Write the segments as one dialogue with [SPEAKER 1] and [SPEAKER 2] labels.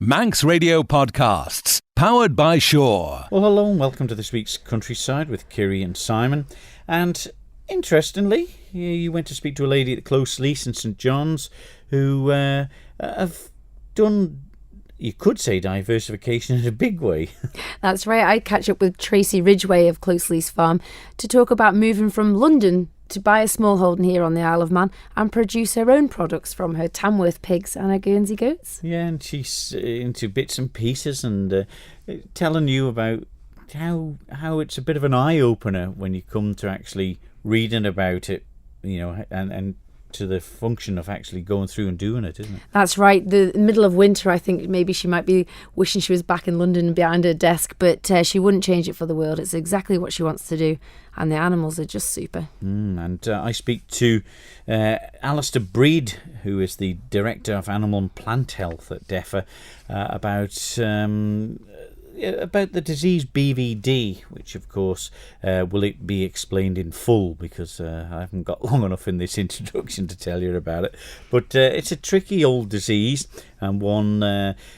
[SPEAKER 1] Manx Radio Podcasts, powered by Shaw.
[SPEAKER 2] Well, hello and welcome to this week's Countryside with Kiri and Simon. And interestingly, you went to speak to a lady at the Close Lease in St John's who have done, you could say, diversification in a big way.
[SPEAKER 3] That's right. I catch up with Tracy Ridgway of Close Lease Farm to talk about moving from London to buy a small holding here on the Isle of Man and produce her own products from her Tamworth pigs and her Guernsey goats.
[SPEAKER 2] Yeah, and she's into bits and pieces and telling you about how it's a bit of an eye-opener when you come to actually reading about it, you know, and to the function of actually going through and doing it, isn't it?
[SPEAKER 3] That's right. The middle of winter, I think maybe she might be wishing she was back in London behind her desk, but she wouldn't change it for the world. It's exactly what she wants to do, and the animals are just super.
[SPEAKER 2] And I speak to Alistair Breed, who is the Director of Animal and Plant Health at DEFA, about the disease BVD, which of course will it be explained in full, because I haven't got long enough in this introduction to tell you about it. But it's a tricky old disease, and one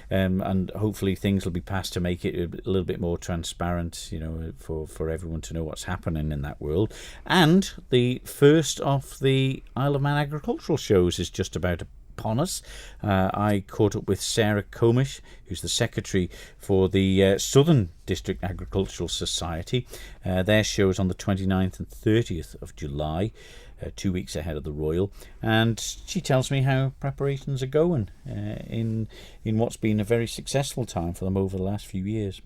[SPEAKER 2] and hopefully things will be passed to make it a little bit more transparent, you know, for everyone to know what's happening in that world. And the first of the Isle of Man agricultural shows is just about upon us. I caught up with Sarah Comish, who's the secretary for the Southern District Agricultural Society. Their show is on the 29th and 30th of July, 2 weeks ahead of the Royal, and she tells me how preparations are going in what's been a very successful time for them over the last few years.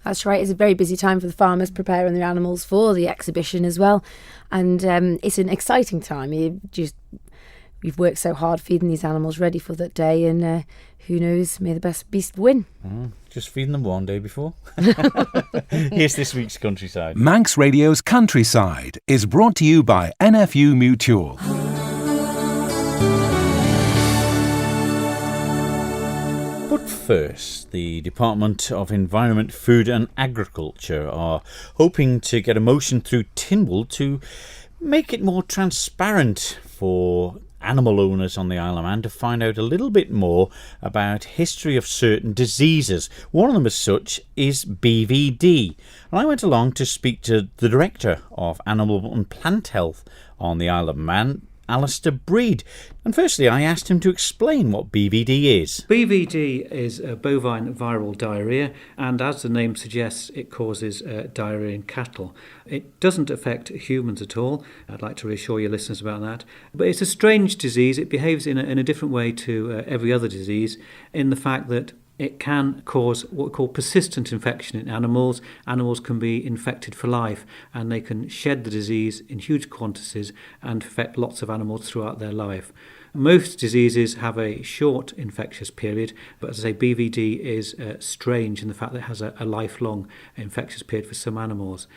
[SPEAKER 3] That's right. It's a very busy time for the farmers preparing their animals for the exhibition as well, and it's an exciting time. We've worked so hard feeding these animals ready for that day, and who knows, may the best beast win.
[SPEAKER 2] Just feeding them one day before. Here's this week's Countryside.
[SPEAKER 1] Manx Radio's Countryside is brought to you by NFU Mutual.
[SPEAKER 2] But first, the Department of Environment, Food and Agriculture are hoping to get a motion through Tynwald to make it more transparent for animal owners on the Isle of Man to find out a little bit more about history of certain diseases. One of them as such is BVD. And I went along to speak to the Director of Animal and Plant Health on the Isle of Man, Alistair Breed. And firstly, I asked him to explain what BVD is.
[SPEAKER 4] BVD is a bovine viral diarrhoea, and as the name suggests, it causes diarrhoea in cattle. It doesn't affect humans at all. I'd like to reassure your listeners about that. But it's a strange disease. It behaves in a different way to every other disease, in the fact that it can cause what we call persistent infection in animals. Animals can be infected for life, and they can shed the disease in huge quantities and affect lots of animals throughout their life. Most diseases have a short infectious period, but as I say, BVD is strange in the fact that it has a lifelong infectious period for some animals.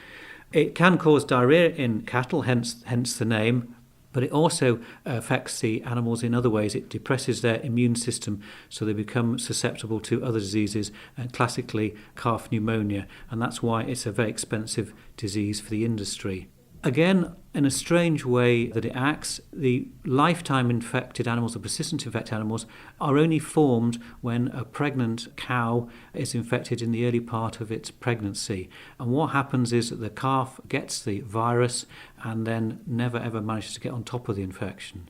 [SPEAKER 4] It can cause diarrhoea in cattle, hence the name. But it also affects the animals in other ways. It depresses their immune system, so they become susceptible to other diseases, classically calf pneumonia, and that's why it's a very expensive disease for the industry. Again, in a strange way that it acts, the lifetime infected animals, the persistent infected animals, are only formed when a pregnant cow is infected in the early part of its pregnancy. And what happens is that the calf gets the virus and then never ever manages to get on top of the infection.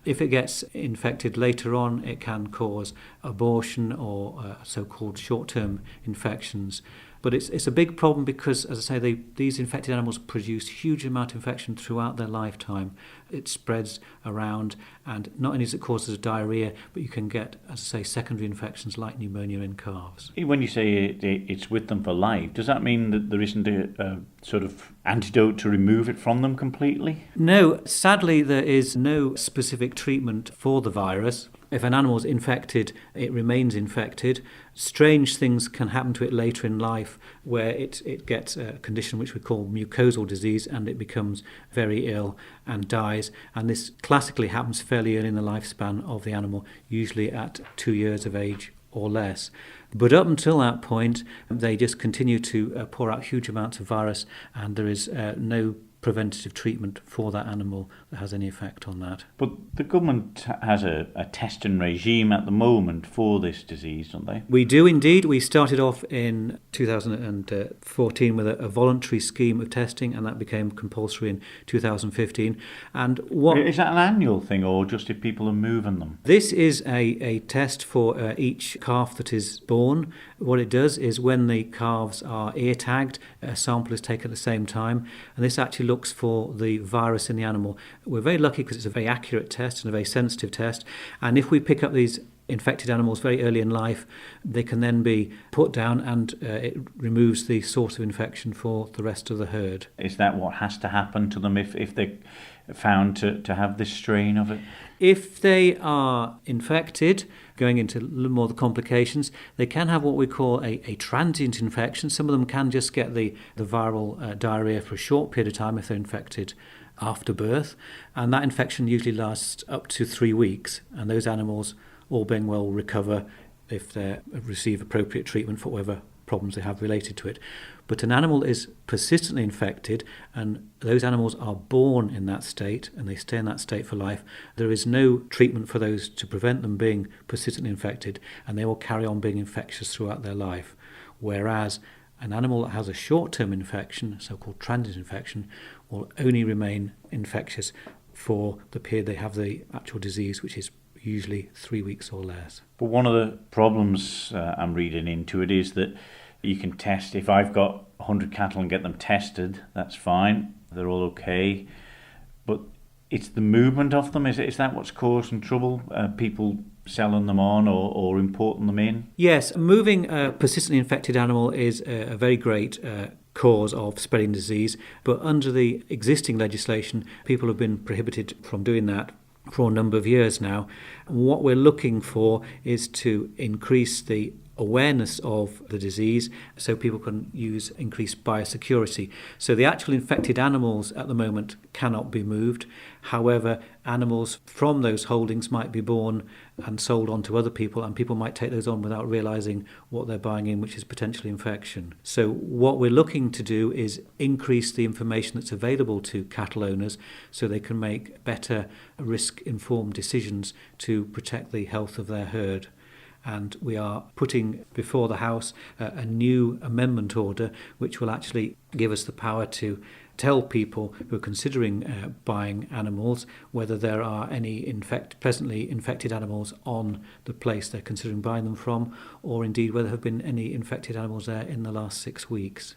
[SPEAKER 4] If it gets infected later on, it can cause abortion or so-called short-term infections. But it's a big problem because, as I say, these infected animals produce huge amount of infection throughout their lifetime. It spreads around, and not only does it cause diarrhoea, but you can get, as I say, secondary infections like pneumonia in calves.
[SPEAKER 5] When you say it's with them for life, does that mean that there isn't a sort of antidote to remove it from them completely?
[SPEAKER 4] No, sadly there is no specific treatment for the virus. If an animal is infected, it remains infected. Strange things can happen to it later in life where it gets a condition which we call mucosal disease, and it becomes very ill and dies. And this classically happens fairly early in the lifespan of the animal, usually at 2 years of age or less. But up until that point, they just continue to pour out huge amounts of virus, and there is no preventative treatment for that animal that has any effect on that.
[SPEAKER 5] But the government has a testing regime at the moment for this disease, don't they?
[SPEAKER 4] We do indeed. We started off in 2014 with a voluntary scheme of testing, and that became compulsory in 2015. And what
[SPEAKER 5] Is that an annual thing, or just if people are moving them?
[SPEAKER 4] this is a test for each calf that is born. What it does is when the calves are ear tagged, a sample is taken at the same time, and this actually looks for the virus in the animal. We're very lucky because it's a very accurate test and a very sensitive test, and if we pick up these infected animals very early in life, they can then be put down, and it removes the source of infection for the rest of the herd.
[SPEAKER 5] Is that what has to happen to them if they're found to have this strain of it?
[SPEAKER 4] If they are infected, going into a little more of the complications, they can have what we call a transient infection. Some of them can just get the viral diarrhea for a short period of time if they're infected after birth, and that infection usually lasts up to 3 weeks, and those animals, all being well, recover if they receive appropriate treatment for whatever problems they have related to it. But an animal is persistently infected, and those animals are born in that state and they stay in that state for life. There is no treatment for those to prevent them being persistently infected, and they will carry on being infectious throughout their life. Whereas an animal that has a short-term infection, so-called transient infection, will only remain infectious for the period they have the actual disease, which is usually 3 weeks or less.
[SPEAKER 5] But one of the problems I'm reading into it is that you can test. If I've got 100 cattle and get them tested, that's fine. They're all okay. But it's the movement of them. Is that what's causing trouble? People selling them on or importing them in?
[SPEAKER 4] Yes, moving a persistently infected animal is a very great cause of spreading disease. But under the existing legislation, people have been prohibited from doing that for a number of years now. What we're looking for is to increase the awareness of the disease so people can use increased biosecurity. So the actual infected animals at the moment cannot be moved. However, animals from those holdings might be born and sold on to other people, and people might take those on without realising what they're buying in, which is potentially infection. So what we're looking to do is increase the information that's available to cattle owners so they can make better risk-informed decisions to protect the health of their herd. And we are putting before the House a new amendment order which will actually give us the power to tell people who are considering buying animals whether there are any presently infected animals on the place they're considering buying them from, or indeed whether there have been any infected animals there in the last 6 weeks.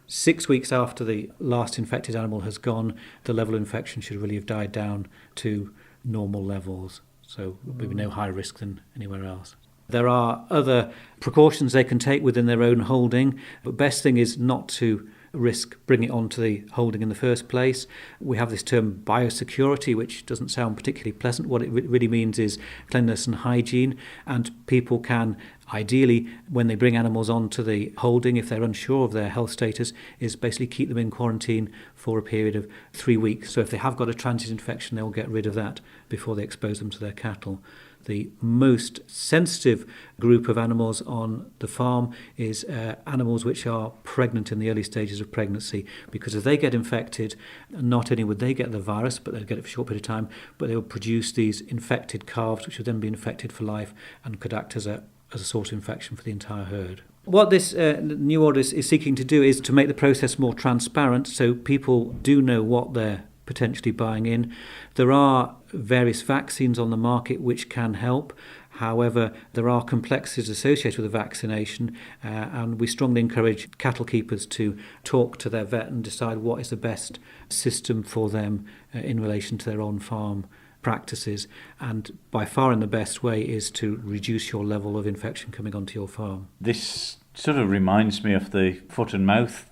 [SPEAKER 4] 6 weeks after the last infected animal has gone, the level of infection should really have died down to normal levels. So there'll be no higher risk than anywhere else. There are other precautions they can take within their own holding, but best thing is not to risk bringing it onto the holding in the first place. We have this term biosecurity, which doesn't sound particularly pleasant. What it really means is cleanliness and hygiene, and people can ideally, when they bring animals onto the holding, if they're unsure of their health status, is basically keep them in quarantine for a period of 3 weeks. So if they have got a transient infection, they'll get rid of that before they expose them to their cattle. The most sensitive group of animals on the farm is animals which are pregnant in the early stages of pregnancy, because if they get infected, not only would they get the virus, but they'll get it for a short period of time, but they will produce these infected calves which will then be infected for life and could act as a source of infection for the entire herd. What this new order is seeking to do is to make the process more transparent so people do know what they're potentially buying in. There are various vaccines on the market which can help. However, there are complexities associated with the vaccination, and we strongly encourage cattle keepers to talk to their vet and decide what is the best system for them in relation to their on-farm practices. And by far and the best way is to reduce your level of infection coming onto your farm.
[SPEAKER 5] This sort of reminds me of the foot and mouth,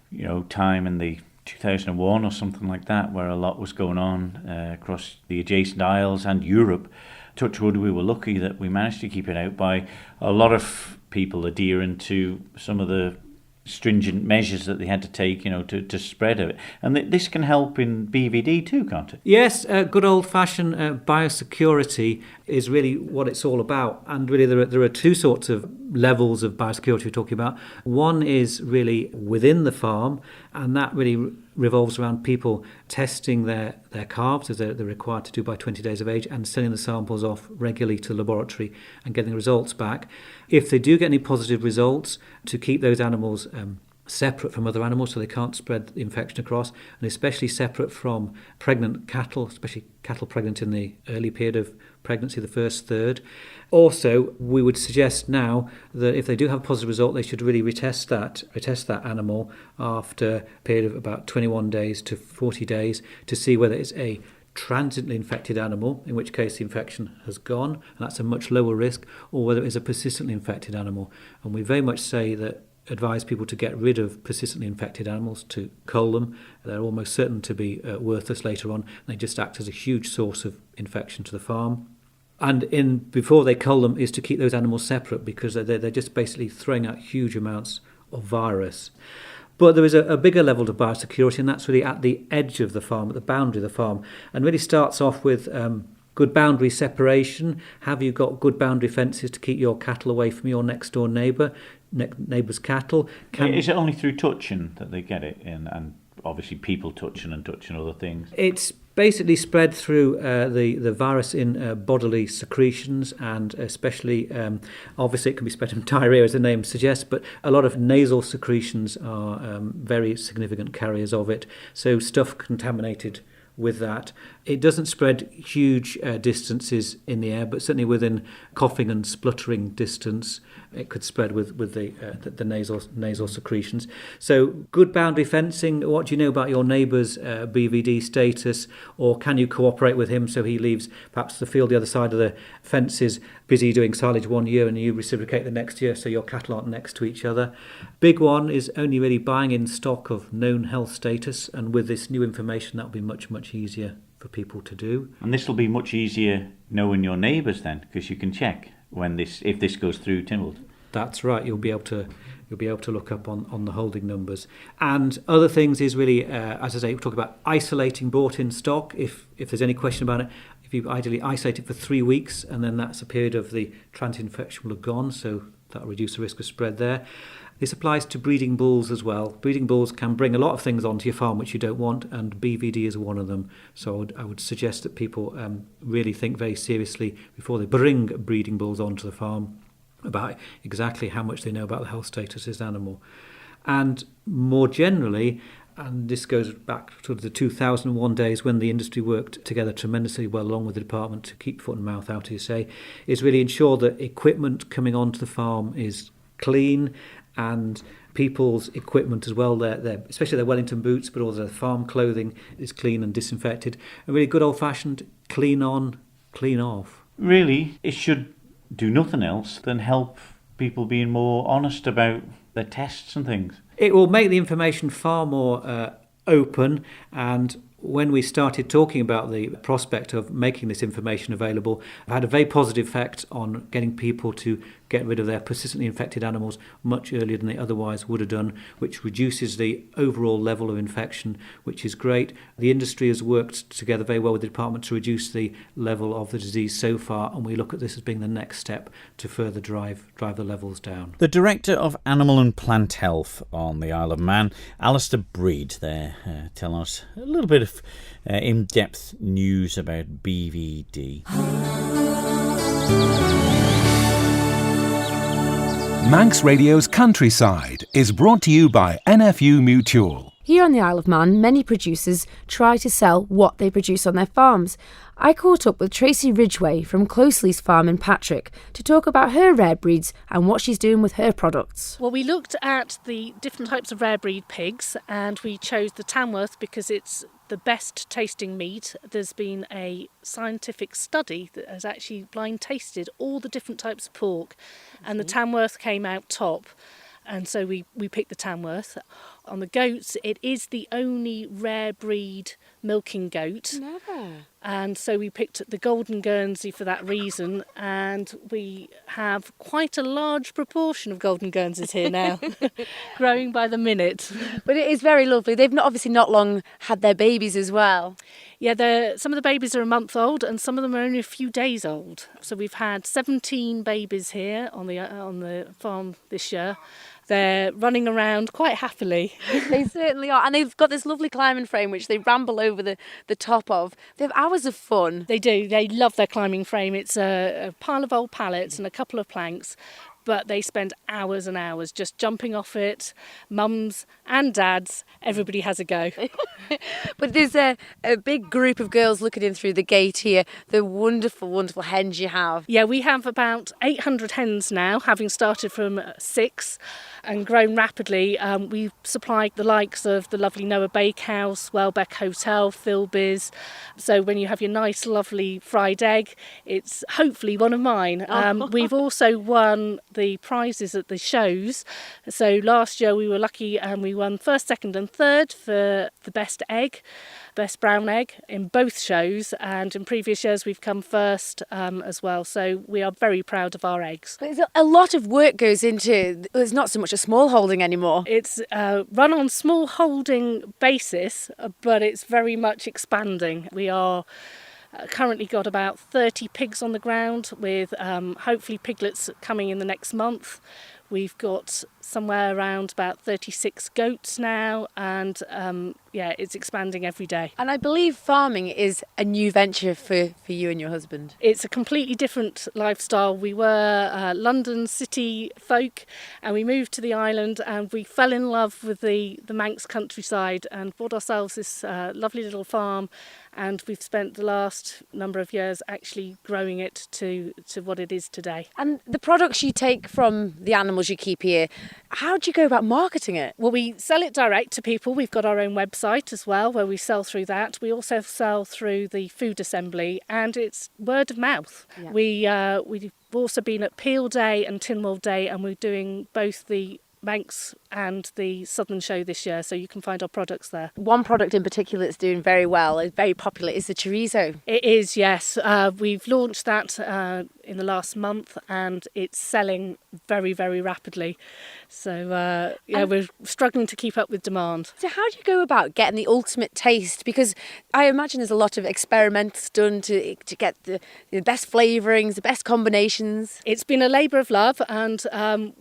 [SPEAKER 5] time in the 2001 or something like that, where a lot was going on across the adjacent isles and Europe. Touch wood, we were lucky that we managed to keep it out by a lot of people adhering to some of the stringent measures that they had to take, to spread it. And this can help in BVD too, can't it?
[SPEAKER 4] Yes, good old-fashioned biosecurity is really what it's all about. And really there are two sorts of levels of biosecurity we're talking about. One is really within the farm, and that really revolves around people testing their calves, as they're required to do by 20 days of age, and sending the samples off regularly to the laboratory and getting the results back. If they do get any positive results, to keep those animals separate from other animals so they can't spread the infection across, and especially separate from pregnant cattle, especially cattle pregnant in the early period of pregnancy, the first third. Also, we would suggest now that if they do have a positive result, they should really retest that animal after a period of about 21 days to 40 days to see whether it's a transiently infected animal, in which case the infection has gone, and that's a much lower risk, or whether it is a persistently infected animal. And we very much advise people to get rid of persistently infected animals, to cull them. They're almost certain to be worthless later on. They just act as a huge source of infection to the farm. And before they cull them is to keep those animals separate, because they're just basically throwing out huge amounts of virus. But there is a bigger level to biosecurity, and that's really at the edge of the farm, at the boundary of the farm, and really starts off with good boundary separation. Have you got good boundary fences to keep your cattle away from your next door neighbour's cattle?
[SPEAKER 5] Is it only through touching that they get it in, and obviously people touching other things?
[SPEAKER 4] It's basically spread through the virus in bodily secretions, and especially, obviously it can be spread in diarrhoea, as the name suggests, but a lot of nasal secretions are very significant carriers of it. So stuff contaminated with that. It doesn't spread huge distances in the air, but certainly within coughing and spluttering distance, it could spread with the nasal secretions. So good boundary fencing. What do you know about your neighbour's BVD status, or can you cooperate with him so he leaves perhaps the field the other side of the fences busy doing silage one year and you reciprocate the next year so your cattle aren't next to each other? Big one is only really buying in stock of known health status, and with this new information that will be much, much easier for people to do.
[SPEAKER 5] And this will be much easier knowing your neighbours then, because you can check if this goes through Tynwald.
[SPEAKER 4] That's right. You'll be able to look up on the holding numbers. And other things is really, as I say, we talk about isolating brought in stock. If there's any question about it, if you ideally isolate it for 3 weeks, and then that's a period of the transient infection will have gone, so that'll reduce the risk of spread there. This applies to breeding bulls as well. Breeding bulls can bring a lot of things onto your farm which you don't want, and BVD is one of them. So I would suggest that people really think very seriously before they bring breeding bulls onto the farm about exactly how much they know about the health status of this animal. And more generally, and this goes back to the 2001 days when the industry worked together tremendously well along with the department to keep foot and mouth out, as you say, is really ensure that equipment coming onto the farm is clean, and people's equipment as well, especially their Wellington boots, but also their farm clothing is clean and disinfected. A really good old-fashioned clean on, clean off.
[SPEAKER 5] Really, it should do nothing else than help people being more honest about their tests and things.
[SPEAKER 4] It will make the information far more open, and when we started talking about the prospect of making this information available, it had a very positive effect on getting people to get rid of their persistently infected animals much earlier than they otherwise would have done, which reduces the overall level of infection, which is great. The industry has worked together very well with the department to reduce the level of the disease so far, and we look at this as being the next step to further drive the levels down.
[SPEAKER 2] The Director of Animal and Plant Health on the Isle of Man, Alistair Breed, there telling us a little bit of in-depth news about BVD.
[SPEAKER 1] Manx Radio's Countryside is brought to you by NFU Mutual.
[SPEAKER 3] Here on the Isle of Man, many producers try to sell what they produce on their farms. I caught up with Tracy Ridgway from Closely's farm in Patrick to talk about her rare breeds and what she's doing with her products.
[SPEAKER 6] Well, we looked at the different types of rare breed pigs, and we chose the Tamworth because it's the best tasting meat. There's been a scientific study that has actually blind tasted all the different types of pork, and the Tamworth came out top. And so we picked the Tamworth. On the goats, it is the only rare breed milking goat.
[SPEAKER 3] Never.
[SPEAKER 6] And so we picked the Golden Guernsey for that reason, and we have quite a large proportion of Golden Guernseys here now, growing by the minute.
[SPEAKER 3] But it is very lovely. They've obviously not long had their babies as well.
[SPEAKER 6] Yeah, some of the babies are a month old, and some of them are only a few days old. So we've had 17 babies here on the farm this year. They're running around quite happily.
[SPEAKER 3] They certainly are. And they've got this lovely climbing frame which they ramble over the top of. They have hours of fun.
[SPEAKER 6] They do. They love their climbing frame. It's a pile of old pallets and a couple of planks, but they spend hours and hours just jumping off it. Mums and dads, everybody has a go.
[SPEAKER 3] But there's a big group of girls looking in through the gate here. The wonderful, wonderful hens you have.
[SPEAKER 6] Yeah, we have about 800 hens now, having started from 6 and grown rapidly. We supply the likes of the lovely Noah Bakehouse, Welbeck Hotel, Philby's. So when you have your nice, lovely fried egg, it's hopefully one of mine. We've also won the prizes at the shows. So last year we were lucky and we won first, second and third for the best egg, best brown egg in both shows, and in previous years we've come first as well. So we are very proud of our eggs.
[SPEAKER 3] But a lot of work goes into, it's not so much a small holding anymore.
[SPEAKER 6] It's run on small holding basis, but it's very much expanding. We are currently got about 30 pigs on the ground, with hopefully piglets coming in the next month. We've got somewhere around about 36 goats now, and it's expanding every day.
[SPEAKER 3] And I believe farming is a new venture for you and your husband.
[SPEAKER 6] It's a completely different lifestyle. We were London city folk, and we moved to the island, and we fell in love with the Manx countryside and bought ourselves this lovely little farm, and we've spent the last number of years actually growing it to what it is today.
[SPEAKER 3] And the products you take from the animals you keep here, how do you go about marketing it?
[SPEAKER 6] Well, we sell it direct to people. We've got our own website as well, where we sell through that. We also sell through the food assembly, and it's word of mouth. Yeah. We've also been at Peel Day and Tynwald Day, and we're doing both the Manx and the Southern Show this year, so you can find our products there.
[SPEAKER 3] One product in particular that's doing very well, is very popular, is the chorizo.
[SPEAKER 6] It is, yes. We've launched that in the last month, and it's selling very, very rapidly. So we're struggling to keep up with demand.
[SPEAKER 3] So how do you go about getting the ultimate taste? Because I imagine there's a lot of experiments done to get the best flavourings, the best combinations.
[SPEAKER 6] It's been a labour of love, and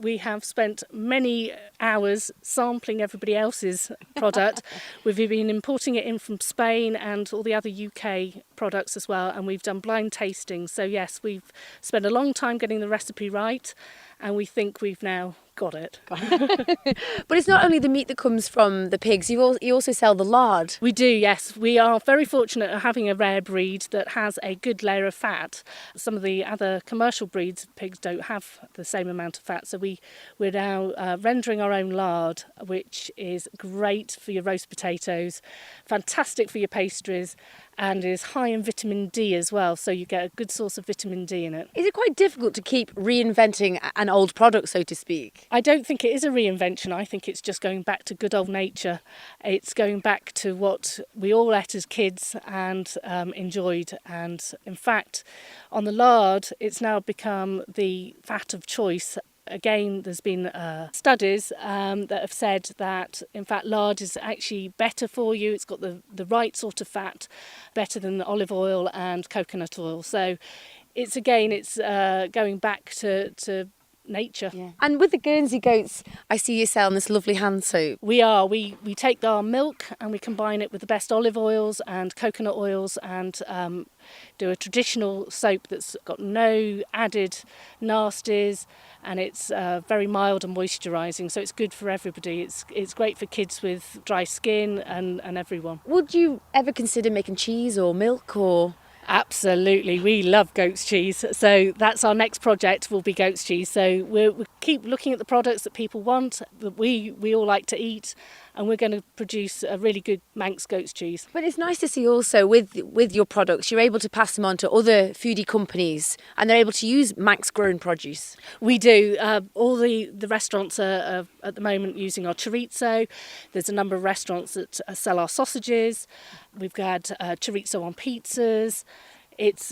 [SPEAKER 6] we have spent many hours sampling everybody else's product. We've been importing it in from Spain and all the other UK products as well, and we've done blind tastings. So yes, we've spent a long time getting the recipe right, and we think we've now got it.
[SPEAKER 3] But it's not only the meat that comes from the pigs, you also sell the lard.
[SPEAKER 6] We do, yes. We are very fortunate at having a rare breed that has a good layer of fat. Some of the other commercial breeds of pigs don't have the same amount of fat, so we're now rendering our own lard, which is great for your roast potatoes, fantastic for your pastries, and is high in vitamin D as well, so you get a good source of vitamin D in it.
[SPEAKER 3] Is it quite difficult to keep reinventing an old product, so to speak?
[SPEAKER 6] I don't think it is a reinvention. I think it's just going back to good old nature. It's going back to what we all ate as kids and enjoyed. And in fact, on the lard, it's now become the fat of choice. Again, there's been studies that have said that, in fact, lard is actually better for you. It's got the right sort of fat, better than olive oil and coconut oil. So it's going back to nature.
[SPEAKER 3] Yeah. And with the Guernsey goats, I see you selling this lovely hand soap.
[SPEAKER 6] We are. We take our milk and we combine it with the best olive oils and coconut oils, and do a traditional soap that's got no added nasties, and it's very mild and moisturising, so it's good for everybody. It's great for kids with dry skin and everyone.
[SPEAKER 3] Would you ever consider making cheese or milk or...?
[SPEAKER 6] Absolutely, we love goat's cheese, so that's our next project, will be goat's cheese. So we keep looking at the products that people want, that we all like to eat, and we're going to produce a really good Manx goat's cheese.
[SPEAKER 3] But it's nice to see also with your products, you're able to pass them on to other foodie companies, and they're able to use Manx grown produce.
[SPEAKER 6] We do. All the restaurants are at the moment using our chorizo. There's a number of restaurants that sell our sausages. We've got chorizo on pizzas. It's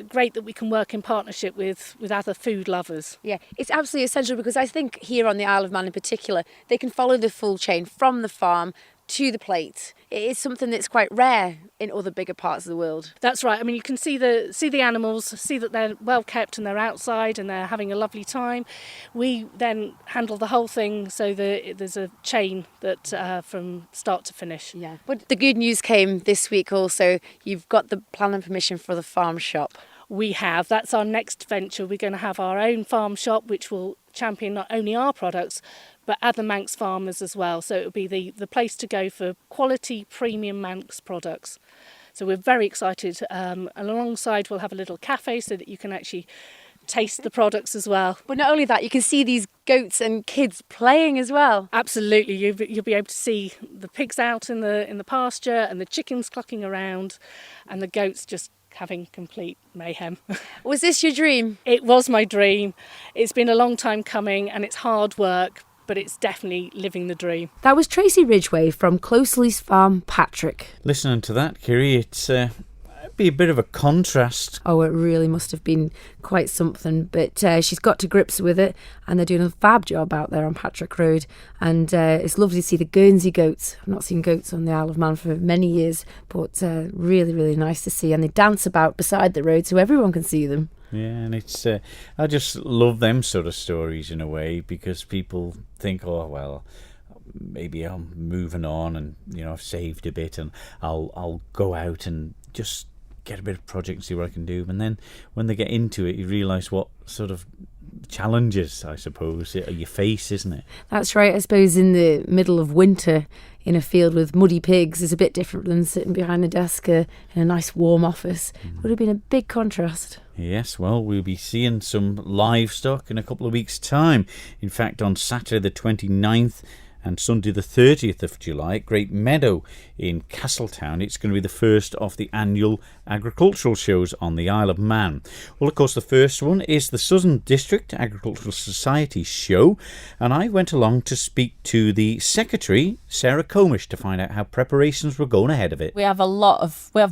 [SPEAKER 6] great that we can work in partnership with other food lovers.
[SPEAKER 3] Yeah, it's absolutely essential because I think here on the Isle of Man in particular, they can follow the full chain from the farm to the plate. It is something that's quite rare in other bigger parts of the world.
[SPEAKER 6] That's right. I mean, you can see the animals, see that they're well kept and they're outside and they're having a lovely time. We then handle the whole thing so that there's a chain that from start to finish.
[SPEAKER 3] Yeah, but the good news came this week also. You've got the plan and permission for the farm shop.
[SPEAKER 6] We have. That's our next venture. We're going to have our own farm shop, which will champion not only our products, but other Manx farmers as well. So it'll be the place to go for quality premium Manx products. So we're very excited. And alongside, we'll have a little cafe so that you can actually taste the products as well.
[SPEAKER 3] But not only that, you can see these goats and kids playing as well.
[SPEAKER 6] Absolutely. You'll be able to see the pigs out in the pasture and the chickens clucking around and the goats just having complete mayhem.
[SPEAKER 3] Was this your dream?
[SPEAKER 6] It was my dream. It's been a long time coming and it's hard work, but it's definitely living the dream.
[SPEAKER 3] That was Tracy Ridgway from Closely's Farm, Patrick.
[SPEAKER 2] Listening to that, Kiri, it'd be a bit of a contrast.
[SPEAKER 3] Oh, it really must have been quite something, but she's got to grips with it and they're doing a fab job out there on Patrick Road, and it's lovely to see the Guernsey goats. I've not seen goats on the Isle of Man for many years, but really, really nice to see, and they dance about beside the road so everyone can see them.
[SPEAKER 2] Yeah, and it's I just love them sort of stories in a way, because people think, oh well, maybe I'm moving on and I've saved a bit and I'll go out and just get a bit of project and see what I can do. And then when they get into it, you realise what sort of challenges, I suppose, you face, isn't it?
[SPEAKER 3] That's right. I suppose in the middle of winter in a field with muddy pigs is a bit different than sitting behind a desk in a nice warm office. Would have been a big contrast.
[SPEAKER 2] Yes, well, we'll be seeing some livestock in a couple of weeks' time. In fact, on Saturday the 29th and Sunday the 30th of July at Great Meadow in Castletown, it's going to be the first of the annual agricultural shows on the Isle of Man. Well, of course, the first one is the Southern District Agricultural Society show, and I went along to speak to the secretary, Sarah Comish, to find out how preparations were going ahead of it.
[SPEAKER 7] We have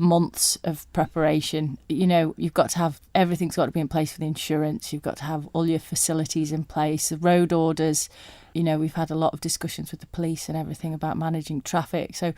[SPEAKER 7] months of preparation. You've got to have, everything's got to be in place for the insurance. You've got to have all your facilities in place, the road orders. We've had a lot of discussions with the police and everything about managing traffic. So,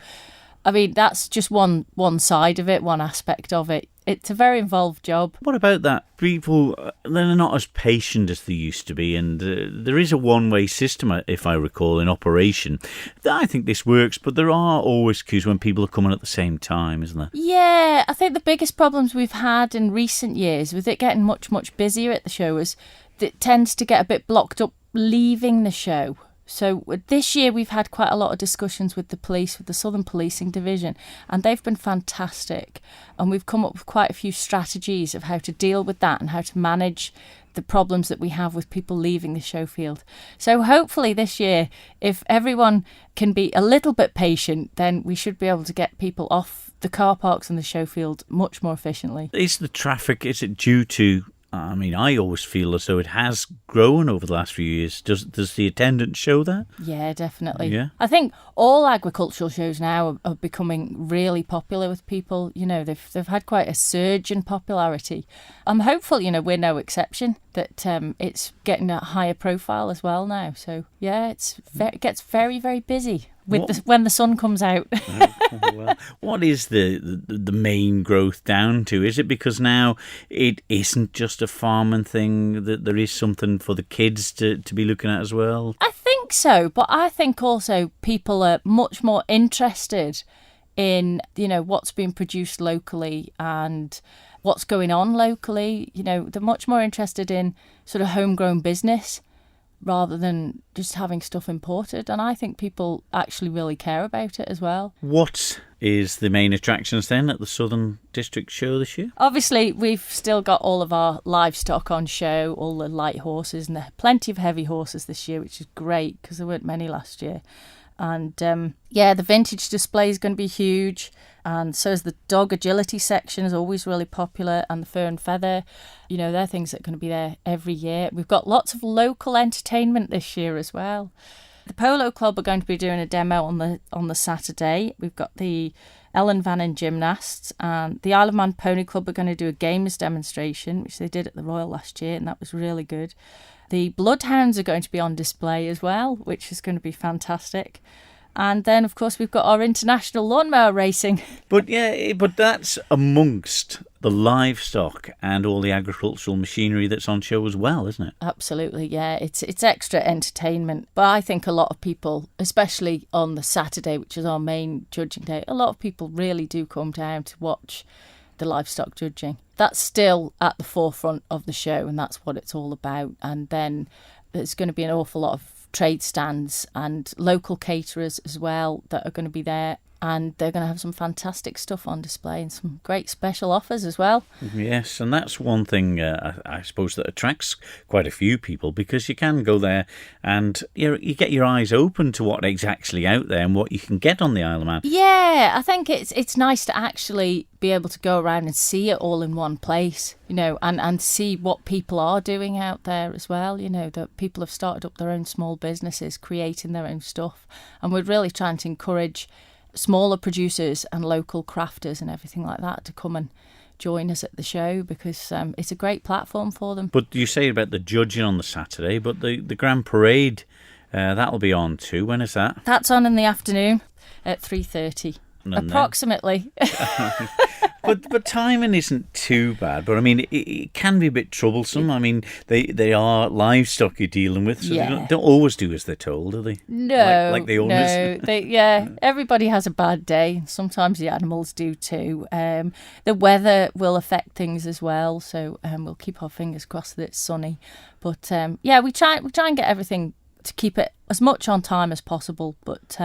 [SPEAKER 7] I mean, that's just one side of it, one aspect of it. It's a very involved job.
[SPEAKER 2] What about that? People, they're not as patient as they used to be, and there is a one-way system, if I recall, in operation. I think this works, but there are always queues when people are coming at the same time, isn't there?
[SPEAKER 7] Yeah, I think the biggest problems we've had in recent years, with it getting much, much busier at the show, is that it tends to get a bit blocked up leaving the show. So this year we've had quite a lot of discussions with the police, with the Southern Policing Division, and they've been fantastic. And we've come up with quite a few strategies of how to deal with that and how to manage the problems that we have with people leaving the show field. So hopefully this year, if everyone can be a little bit patient, then we should be able to get people off the car parks and the show field much more efficiently.
[SPEAKER 2] Is the traffic, is it due to, I mean, I always feel as though it has grown over the last few years. Does the attendance show that?
[SPEAKER 7] Yeah, definitely.
[SPEAKER 2] Yeah.
[SPEAKER 7] I think all agricultural shows now are becoming really popular with people. They've had quite a surge in popularity. I'm hopeful, we're no exception, that it's getting a higher profile as well now. So, yeah, it gets very, very busy when the sun comes out.
[SPEAKER 2] Well, what is the main growth down to? Is it because now it isn't just a farming thing, that there is something for the kids to be looking at as well?
[SPEAKER 7] I think so, but I think also people are much more interested in, what's being produced locally and what's going on locally. They're much more interested in sort of homegrown business rather than just having stuff imported. And I think people actually really care about it as well.
[SPEAKER 2] What is the main attractions then at the Southern District Show this year?
[SPEAKER 7] Obviously, we've still got all of our livestock on show, all the light horses, and there are plenty of heavy horses this year, which is great because there weren't many last year. And the vintage display is going to be huge. And so is the dog agility section, is always really popular, and the fur and feather. They're things that are going to be there every year. We've got lots of local entertainment this year as well. The Polo Club are going to be doing a demo on the Saturday. We've got the Ellen Vannin Gymnasts, and the Isle of Man Pony Club are going to do a games demonstration, which they did at the Royal last year, and that was really good. The Bloodhounds are going to be on display as well, which is going to be fantastic. And then, of course, we've got our international lawnmower racing.
[SPEAKER 2] But that's amongst the livestock and all the agricultural machinery that's on show as well, isn't it?
[SPEAKER 7] Absolutely, yeah. It's extra entertainment. But I think a lot of people, especially on the Saturday, which is our main judging day, a lot of people really do come down to watch the livestock judging. That's still at the forefront of the show, and that's what it's all about. And then there's going to be an awful lot of trade stands and local caterers as well that are going to be there, and they're going to have some fantastic stuff on display and some great special offers as well.
[SPEAKER 2] Yes, and that's one thing I suppose that attracts quite a few people, because you can go there and you get your eyes open to what is actually out there and what you can get on the Isle of Man.
[SPEAKER 7] Yeah, I think it's nice to actually be able to go around and see it all in one place, and see what people are doing out there as well, that people have started up their own small businesses, creating their own stuff, and we're really trying to encourage smaller producers and local crafters and everything like that to come and join us at the show, because it's a great platform for them. But
[SPEAKER 2] you say about the judging on the Saturday, but the Grand Parade, that'll be on too. When is that?
[SPEAKER 7] That's on in the afternoon at 3:30. Approximately.
[SPEAKER 2] But timing isn't too bad. But I mean, it can be a bit troublesome. I mean, they are livestock you're dealing with, so they don't always do as they're told, do they?
[SPEAKER 7] No,
[SPEAKER 2] like the owners.
[SPEAKER 7] No. Everybody has a bad day. Sometimes the animals do too. The weather will affect things as well, so we'll keep our fingers crossed that it's sunny. But we try and get everything to keep it as much on time as possible, but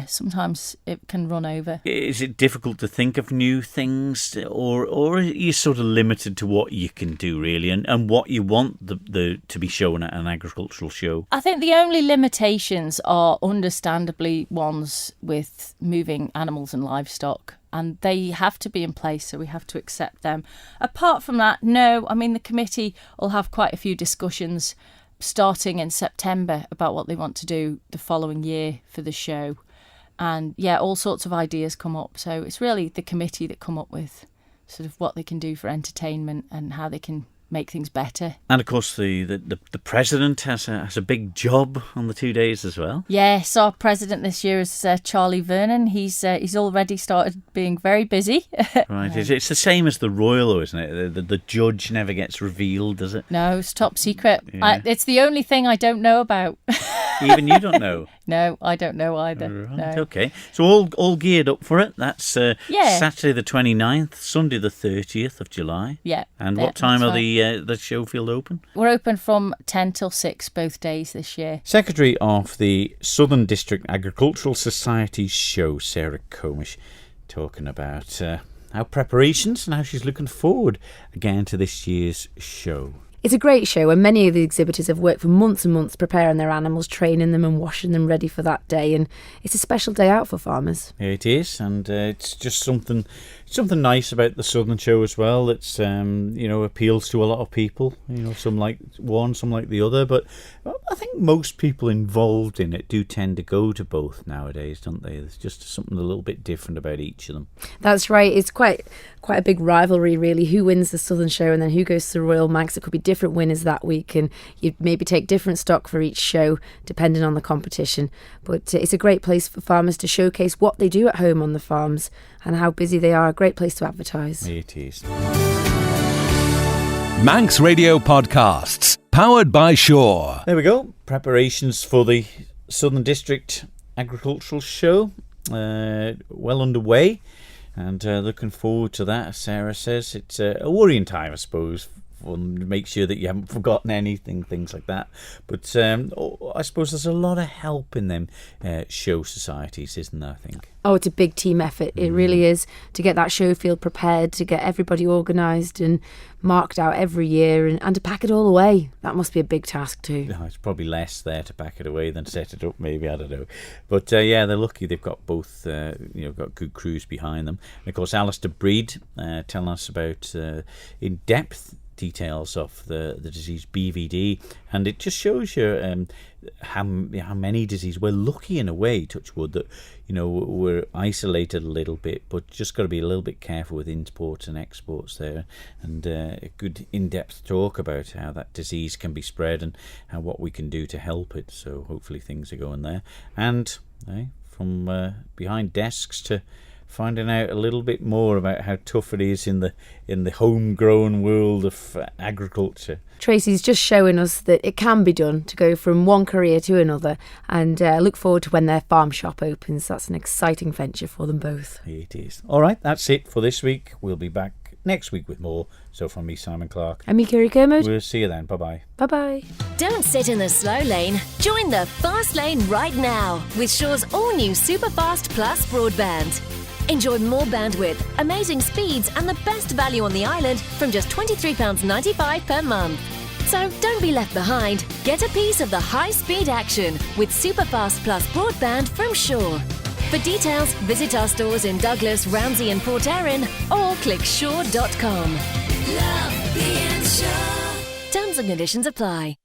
[SPEAKER 7] sometimes it can run over.
[SPEAKER 2] Is it difficult to think of new things, or are you sort of limited to what you can do really, and what you want the to be shown at an agricultural show?
[SPEAKER 7] I think the only limitations are understandably ones with moving animals and livestock, and they have to be in place, so we have to accept them. Apart from that, no, I mean, the committee will have quite a few discussions starting in September about what they want to do the following year for the show, and all sorts of ideas come up, so it's really the committee that come up with sort of what they can do for entertainment and how they can make things better.
[SPEAKER 2] And of course the president has a big job on the 2 days as well.
[SPEAKER 7] Yes, our president this year is Charlie Vernon. He's already started being very busy.
[SPEAKER 2] Right, it's the same as the Royal, though, isn't it? The judge never gets revealed, does it?
[SPEAKER 7] No, it's top secret. Yeah. It's the only thing I don't know about.
[SPEAKER 2] Even you don't know?
[SPEAKER 7] No, I don't know either.
[SPEAKER 2] Right,
[SPEAKER 7] no.
[SPEAKER 2] Okay. So all geared up for it. That's Saturday the 29th, Sunday the 30th of July.
[SPEAKER 7] Yeah.
[SPEAKER 2] And what time are the Showfield open?
[SPEAKER 7] We're open from 10 till 6 both days this year.
[SPEAKER 2] Secretary of the Southern District Agricultural Society's show, Sarah Comish, talking about our preparations and how she's looking forward again to this year's show.
[SPEAKER 3] It's a great show, and many of the exhibitors have worked for months and months preparing their animals, training them and washing them ready for that day, and it's a special day out for farmers.
[SPEAKER 2] It is, and it's just something nice about the Southern Show as well. It's appeals to a lot of people. Some like one, some like the other, but I think most people involved in it do tend to go to both nowadays, don't they? There's just something a little bit different about each of them.
[SPEAKER 3] That's right. It's quite a big rivalry, really. Who wins the Southern Show and then who goes to the Royal Manx? It could be different winners that week, and you maybe take different stock for each show depending on the competition. But it's a great place for farmers to showcase what they do at home on the farms and how busy they are. A great place to advertise.
[SPEAKER 2] It is.
[SPEAKER 1] Manx Radio Podcasts, powered by Shaw.
[SPEAKER 2] There we go. Preparations for the Southern District Agricultural Show well underway, and looking forward to that. As Sarah says, it's a worrying time, I suppose, to make sure that you haven't forgotten anything, things like that. But I suppose there's a lot of help in them show societies, isn't there, I think?
[SPEAKER 3] Oh, it's a big team effort. It really is, to get that show field prepared, to get everybody organised and marked out every year, and to pack it all away. That must be a big task too.
[SPEAKER 2] No, it's probably less there to pack it away than set it up, maybe, I don't know. But they're lucky they've got both, got good crews behind them. And of course, Alistair Breed telling us about in depth details of the disease BVD, and it just shows you how many diseases. We're lucky in a way, touch wood, that we're isolated a little bit, but just got to be a little bit careful with imports and exports there, and a good in-depth talk about how that disease can be spread and what we can do to help it. So hopefully things are going there, and from behind desks to finding out a little bit more about how tough it is in the homegrown world of agriculture.
[SPEAKER 3] Tracy's just showing us that it can be done to go from one career to another, and I look forward to when their farm shop opens. That's an exciting venture for them both.
[SPEAKER 2] It is. All right, that's it for this week. We'll be back next week with more. So from me, Simon Clark.
[SPEAKER 3] And me, Kiri Kermode.
[SPEAKER 2] We'll see you then. Bye-bye.
[SPEAKER 3] Bye-bye.
[SPEAKER 8] Don't sit in the slow lane. Join the fast lane right now with Shaw's all-new Superfast Plus broadband. Enjoy more bandwidth, amazing speeds and the best value on the island from just £23.95 per month. So don't be left behind. Get a piece of the high-speed action with Superfast Plus broadband from Shaw. For details, visit our stores in Douglas, Ramsey and Port Erin or click shaw.com. Love being Shaw. Terms and conditions apply.